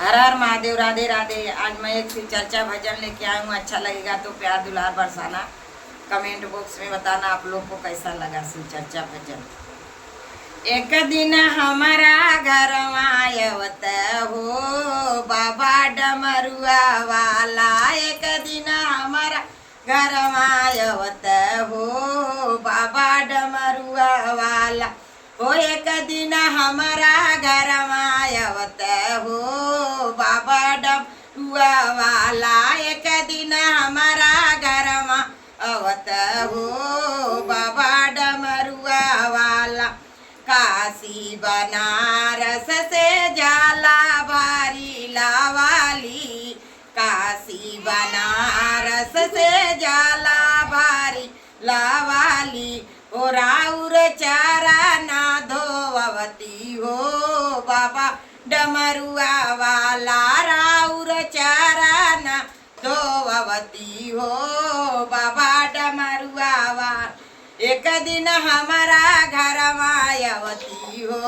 हर हर महादेव, राधे राधे। आज मैं एक सी चर्चा भजन लेके आई हूँ। अच्छा लगेगा तो प्यार दुलार बरसाना, कमेंट बॉक्स में बताना आप लोग को कैसा लगा शिव चर्चा भजन। एक दिन हमारा घर आयवत हो बाबा डमरुआ वाला। एक दिन हमारा घर आयवत हो बाबा डमरुआ वाला। ओ एक दिन हमारा घर आयवत हो बाबा डमरुआ वाला। एक दिन हमारा घर आवत हो बाबा डमरुआ वाला। काशी बनारस से जाला बारी लावाली। काशी बनारस से जाला बारी लावाली। ओ राउर चारा ना धोवती हो बाबा डमरुआ वाला। राउर चारा ना धोवती हो बाबा डमरुआ वाला। एक दिन हमारा घर मायावती हो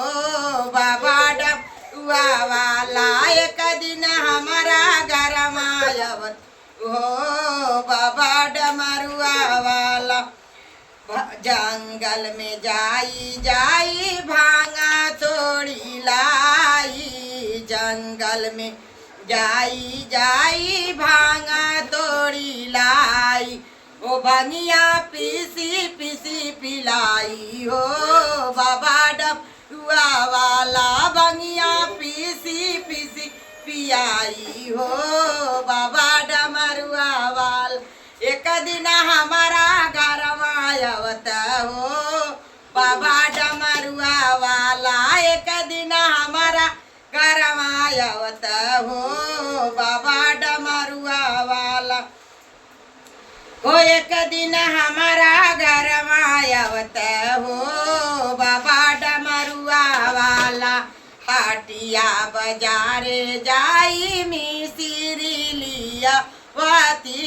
बाबा डमरुआ वाला। एक दिन हमारा घर मायावती हो बाबा डमरुआ वाला। जंगल में जाई जाई भांगा तोड़ी लाई। जंगल में जाई जाई भांगा तोड़ी लाई। ओ भंगिया पीसी पीसी पिलाई हो बाबा डमरुआ वाला। भंगिया पीसी पीसी पियाई हो बाबा डमरुआ वाला। एक दिन हमारा घर आयवत हो बाबा डमरुआ वाला। एक दिन हमारा घर आयवत हो बाबा डमरुआ वाला। ओ एक दिन हमारा घर आयवत हो बाबा डमरुआ वाला। हटिया बाजारे जाई मिसिरी लिया वाती।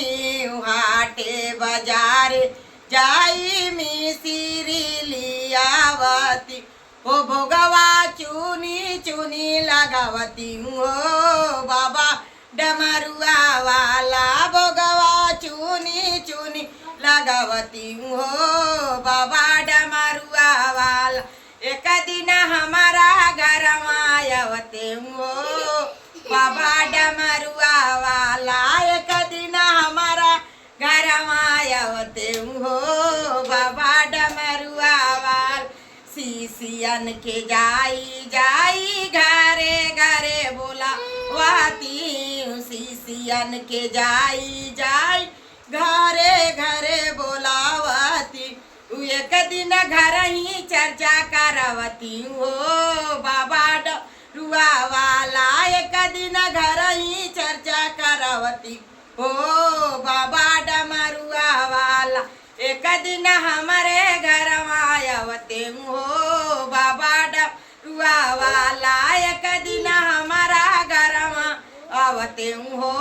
हाटे बाजारे जाई मिसिरी लियावती। ओ भोगवा चुनी चुनी लगावती हो बाबा डमरुआ वाला। भोगवा चुनी चुनी लगावती हो बाबा डमरुआ वाला। एक दिन हमारा घर आयवते हो बाबा डमरुआ वाला। एक दिन हमारा घर आयवते हो बाबा डमरुआ वाला। शिशियन के जाई जाई घरे घरे बोला वाती। शिशियन के जाई जाई घरे घरे बोलावती। एक दिन घर ही चर्चा करवती हो बाबा डमरुआ वाला। एक दिन घर ही चर्चा करवती हो बाबा डमरुआ वाला। एक दिन हमारे घर आयवते हो बाबा डमरुआ वाला। एक दिन हमारा घर आवते हो